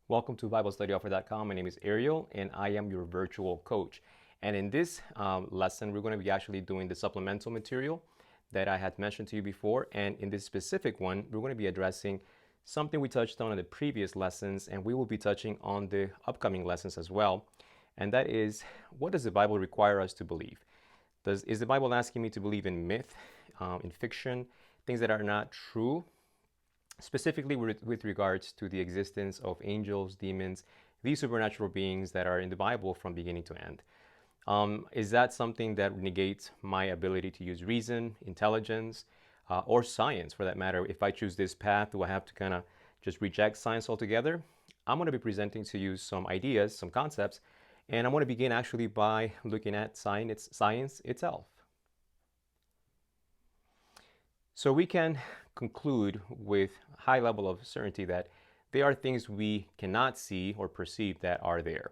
Welcome to BibleStudyOffer.com. My name is Ariel, and I am your virtual coach. And in this lesson, we're going to be actually doing the supplemental material that I had mentioned to you before. And in this specific one, we're going to be addressing something we touched on in the previous lessons, and we will be touching on the upcoming lessons as well. And that is, what does the Bible require us to believe? Is the Bible asking me to believe in myth, in fiction, things that are not true? Specifically with regards to the existence of angels, demons, these supernatural beings that are in the Bible from beginning to end. Is that something that negates my ability to use reason, intelligence, or science for that matter? If I choose this path, do I have to kind of just reject science altogether? I'm going to be presenting to you some ideas, some concepts, and I'm going to begin actually by looking at science itself. So we can conclude with high level of certainty that there are things we cannot see or perceive that are there.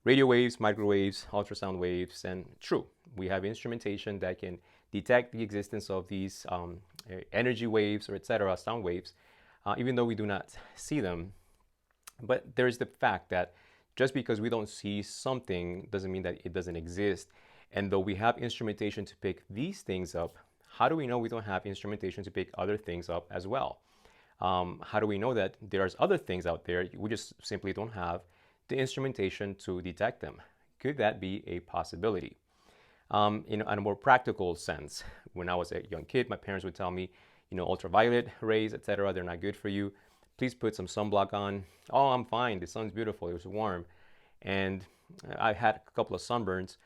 Radio waves, microwaves, ultrasound waves, and true, we have instrumentation that can detect the existence of these energy waves or etc., sound waves, even though we do not see them. But there is the fact that just because we don't see something doesn't mean that it doesn't exist. And though we have instrumentation to pick these things up, how do we know we don't have instrumentation to pick other things up as well? How do we know that there's other things out there? We just simply don't have the instrumentation to detect them. Could that be a possibility? In a more practical sense, when I was a young kid, my parents would tell me, ultraviolet rays, etc., they're not good for you. Please put some sunblock on. Oh, I'm fine. The sun's beautiful. It was warm. And I had a couple of sunburns.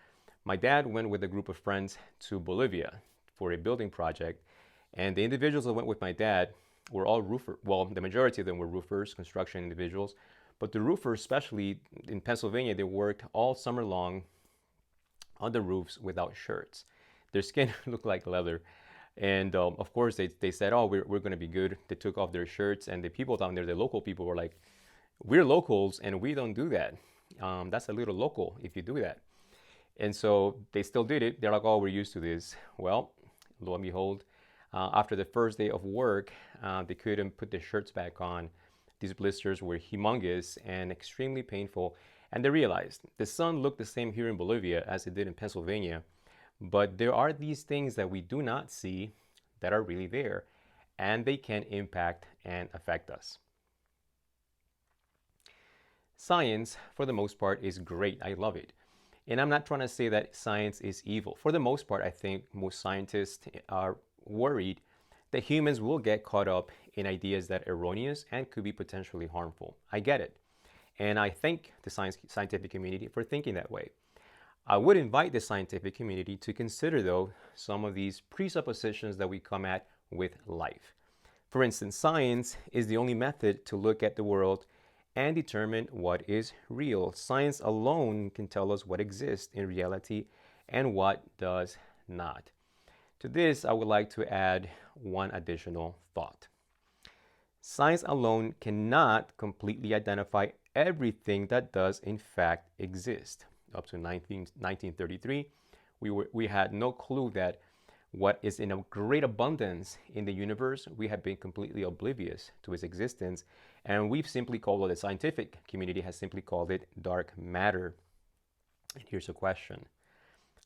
My dad went with a group of friends to Bolivia for a building project. And the individuals that went with my dad were all roofers. Well, the majority of them were roofers, construction individuals. But the roofers, especially in Pennsylvania, they worked all summer long on the roofs without shirts. Their skin looked like leather. And of course, they said, oh, we're going to be good. They took off their shirts. And the people down there, the local people, were like, we're locals and we don't do that. That's a little local if you do that. And so they still did it. They're like, oh, we're used to this. Well, lo and behold, after the first day of work, they couldn't put their shirts back on. These blisters were humongous and extremely painful. And they realized the sun looked the same here in Bolivia as it did in Pennsylvania. But there are these things that we do not see that are really there, and they can impact and affect us. Science, for the most part, is great. I love it. And I'm not trying to say that science is evil. For the most part, I think most scientists are worried that humans will get caught up in ideas that are erroneous and could be potentially harmful. I get it. And I thank the scientific community for thinking that way. I would invite the scientific community to consider, though, some of these presuppositions that we come at with life. For instance, science is the only method to look at the world and determine what is real. Science alone can tell us what exists in reality and what does not. To this, I would like to add one additional thought. Science alone cannot completely identify everything that does in fact exist. Up to 1933, we had no clue that what is in a great abundance in the universe, we have been completely oblivious to its existence. And we've simply called it, the scientific community has simply called it dark matter. And here's a question.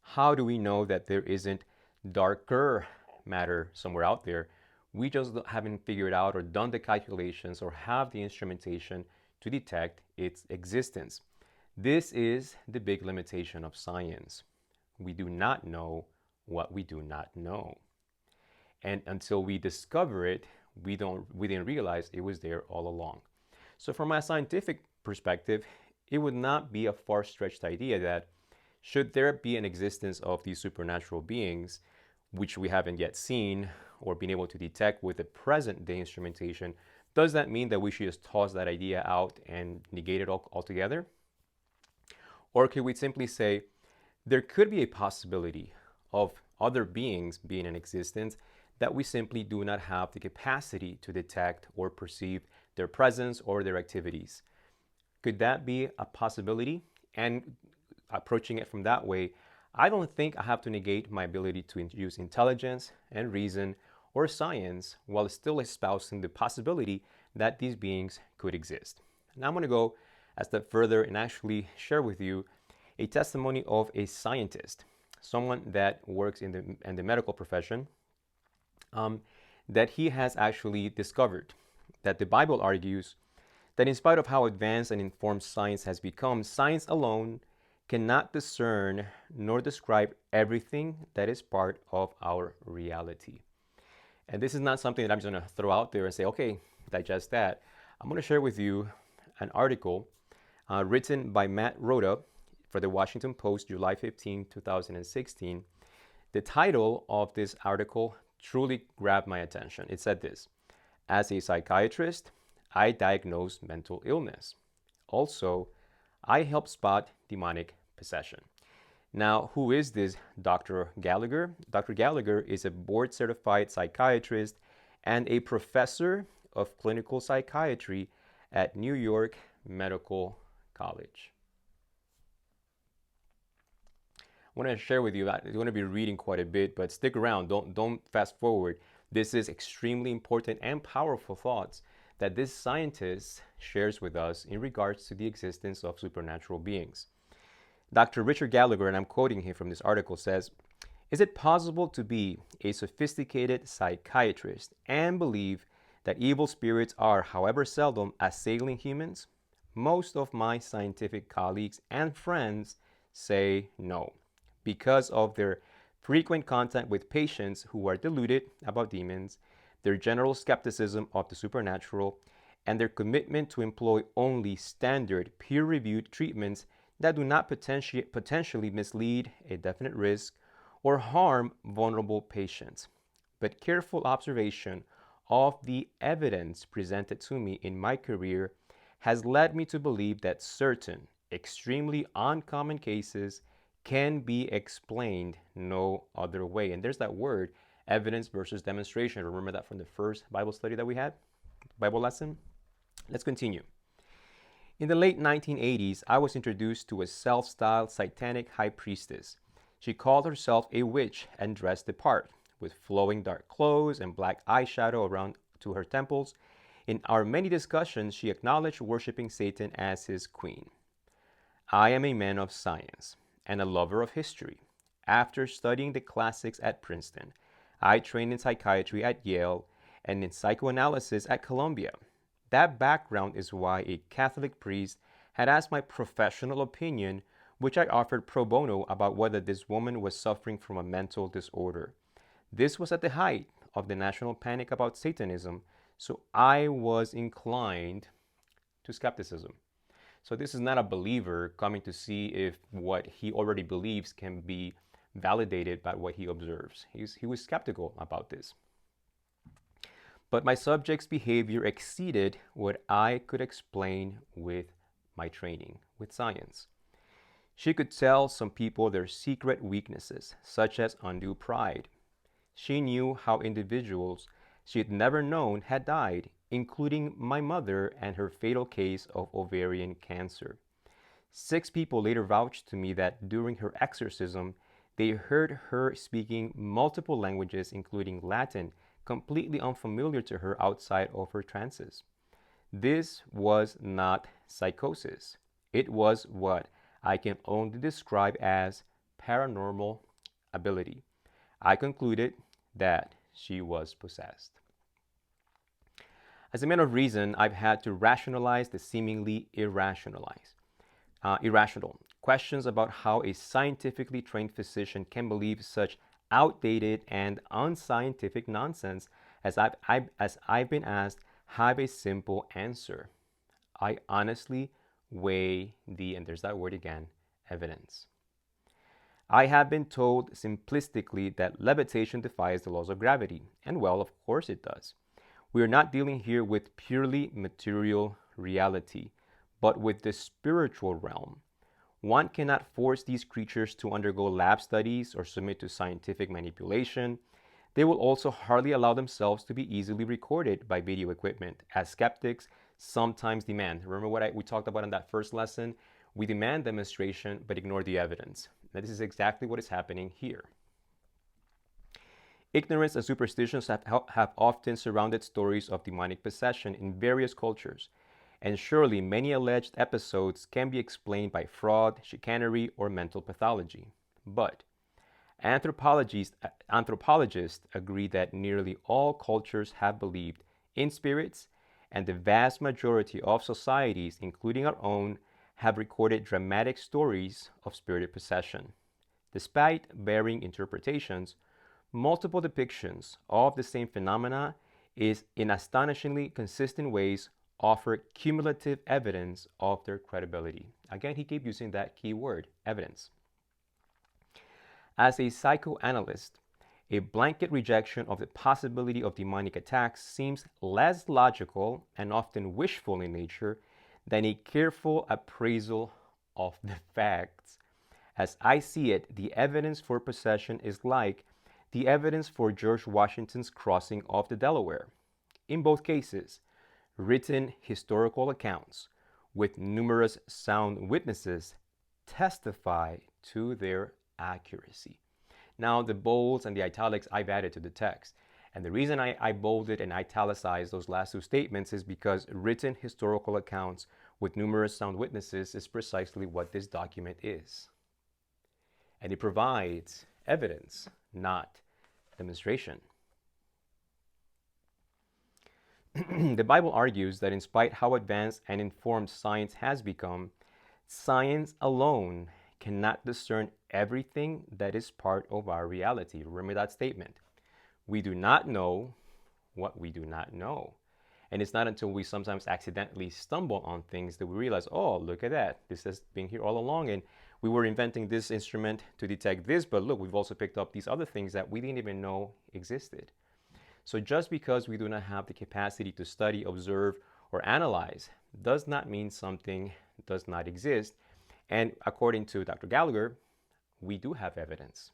How do we know that there isn't darker matter somewhere out there? We just haven't figured out or done the calculations or have the instrumentation to detect its existence. This is the big limitation of science. We do not know what we do not know. And until we discover it, we didn't realize it was there all along. So from a scientific perspective, it would not be a far-stretched idea that should there be an existence of these supernatural beings, which we haven't yet seen or been able to detect with the present day instrumentation, does that mean that we should just toss that idea out and negate it altogether? Or could we simply say, there could be a possibility of other beings being in existence that we simply do not have the capacity to detect or perceive their presence or their activities? Could that be a possibility? And approaching it from that way, I don't think I have to negate my ability to use intelligence and reason or science while still espousing the possibility that these beings could exist. Now I'm going to go a step further and actually share with you a testimony of a scientist, someone that works in the medical profession, that he has actually discovered that the Bible argues that in spite of how advanced and informed science has become, science alone cannot discern nor describe everything that is part of our reality. And this is not something that I'm just going to throw out there and say, okay, digest that. I'm going to share with you an article written by Matt Rhoda for the Washington Post, July 15, 2016. The title of this article truly grabbed my attention. It said this: as a psychiatrist, I diagnose mental illness. Also, I help spot demonic possession. Now, who is this Dr. Gallagher? Dr. Gallagher is a board-certified psychiatrist and a professor of clinical psychiatry at New York Medical College. I want to share with you that I'm going to be reading quite a bit, but stick around. Don't fast forward. This is extremely important and powerful thoughts that this scientist shares with us in regards to the existence of supernatural beings. Dr. Richard Gallagher, and I'm quoting him from this article, says, "Is it possible to be a sophisticated psychiatrist and believe that evil spirits are, however seldom, assailing humans? Most of my scientific colleagues and friends say no, because of their frequent contact with patients who are deluded about demons, their general skepticism of the supernatural, and their commitment to employ only standard peer-reviewed treatments that do not potentially mislead a definite risk or harm vulnerable patients. But careful observation of the evidence presented to me in my career has led me to believe that certain extremely uncommon cases can be explained no other way." And there's that word, evidence versus demonstration. Remember that from the first Bible study that we had, Bible lesson? Let's continue. In the late 1980s, I was introduced to a self-styled satanic high priestess. She called herself a witch and dressed the part, with flowing dark clothes and black eyeshadow around to her temples. In our many discussions, she acknowledged worshiping Satan as his queen. I am a man of science and a lover of history. After studying the classics at Princeton, I trained in psychiatry at Yale and in psychoanalysis at Columbia. That background is why a Catholic priest had asked my professional opinion, which I offered pro bono, about whether this woman was suffering from a mental disorder. This was at the height of the national panic about Satanism, so I was inclined to skepticism. So this is not a believer coming to see if what he already believes can be validated by what he observes. He was skeptical about this. But my subject's behavior exceeded what I could explain with my training, with science. She could tell some people their secret weaknesses, such as undue pride. She knew how individuals she had never known had died, including my mother and her fatal case of ovarian cancer. 6 people later vouched to me that during her exorcism, they heard her speaking multiple languages, including Latin, completely unfamiliar to her outside of her trances. This was not psychosis. It was what I can only describe as paranormal ability. I concluded that she was possessed. As a man of reason, I've had to rationalize the seemingly irrational. Questions about how a scientifically trained physician can believe such outdated and unscientific nonsense as I've been asked have a simple answer. I honestly weigh the, and there's that word again, evidence. I have been told simplistically that levitation defies the laws of gravity, and well, of course it does. We are not dealing here with purely material reality, but with the spiritual realm. One cannot force these creatures to undergo lab studies or submit to scientific manipulation. They will also hardly allow themselves to be easily recorded by video equipment, as skeptics sometimes demand. Remember what we talked about in that first lesson? We demand demonstration, but ignore the evidence. Now, this is exactly what is happening here. Ignorance and superstitions have often surrounded stories of demonic possession in various cultures, And surely many alleged episodes can be explained by fraud, chicanery, or mental pathology. But anthropologists agree that nearly all cultures have believed in spirits, and the vast majority of societies, including our own, have recorded dramatic stories of spirited possession. Despite varying interpretations, multiple depictions of the same phenomena is in astonishingly consistent ways offer cumulative evidence of their credibility. Again, he keeps using that key word, evidence. As a psychoanalyst, a blanket rejection of the possibility of demonic attacks seems less logical and often wishful in nature than a careful appraisal of the facts. As I see it, the evidence for possession is like the evidence for George Washington's crossing of the Delaware. In both cases, written historical accounts with numerous sound witnesses testify to their accuracy. Now, the bolds and the italics I've added to the text. And the reason I bolded and italicized those last two statements is because written historical accounts with numerous sound witnesses is precisely what this document is. And it provides evidence, not demonstration. The Bible argues that in spite how advanced and informed science has become, science alone cannot discern everything that is part of our reality. Remember that statement. We do not know what we do not know. And it's not until we sometimes accidentally stumble on things that we realize, oh, look at that. This has been here all along. And we were inventing this instrument to detect this, but look, we've also picked up these other things that we didn't even know existed. So just because we do not have the capacity to study, observe, or analyze does not mean something does not exist. And according to Dr. Gallagher, we do have evidence.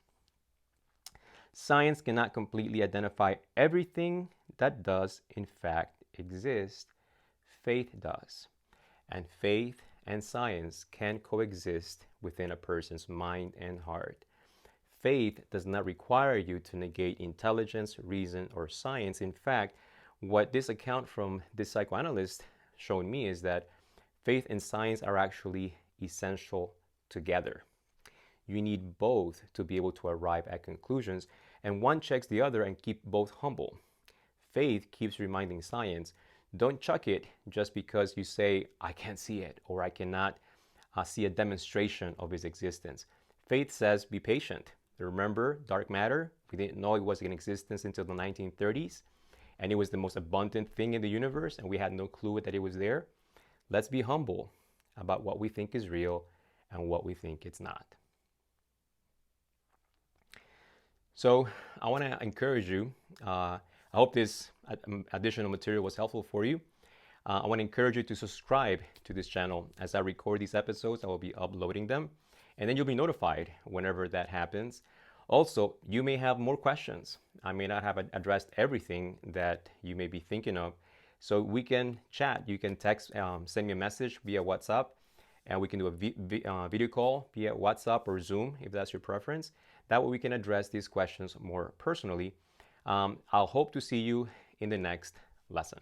Science cannot completely identify everything that does in fact exist. Faith does. And faith and science can coexist within a person's mind and heart. Faith does not require you to negate intelligence, reason, or science. In fact, what this account from this psychoanalyst showed me is that faith and science are actually essential together. You need both to be able to arrive at conclusions, and one checks the other and keep both humble. Faith keeps reminding science, don't chuck it just because you say, I can't see it, or I cannot see a demonstration of its existence. Faith says, be patient. Remember dark matter? We didn't know it was in existence until the 1930s, and it was the most abundant thing in the universe, and we had no clue that it was there. Let's be humble about what we think is real and what we think it's not. So I want to encourage you. I hope this additional material was helpful for you. I want to encourage you to subscribe to this channel. As I record these episodes, I will be uploading them, and then you'll be notified whenever that happens. Also, you may have more questions. I may not have addressed everything that you may be thinking of. So we can chat. You can text, send me a message via WhatsApp, and we can do a video call via WhatsApp or Zoom if that's your preference. That way we can address these questions more personally. I'll hope to see you in the next lesson.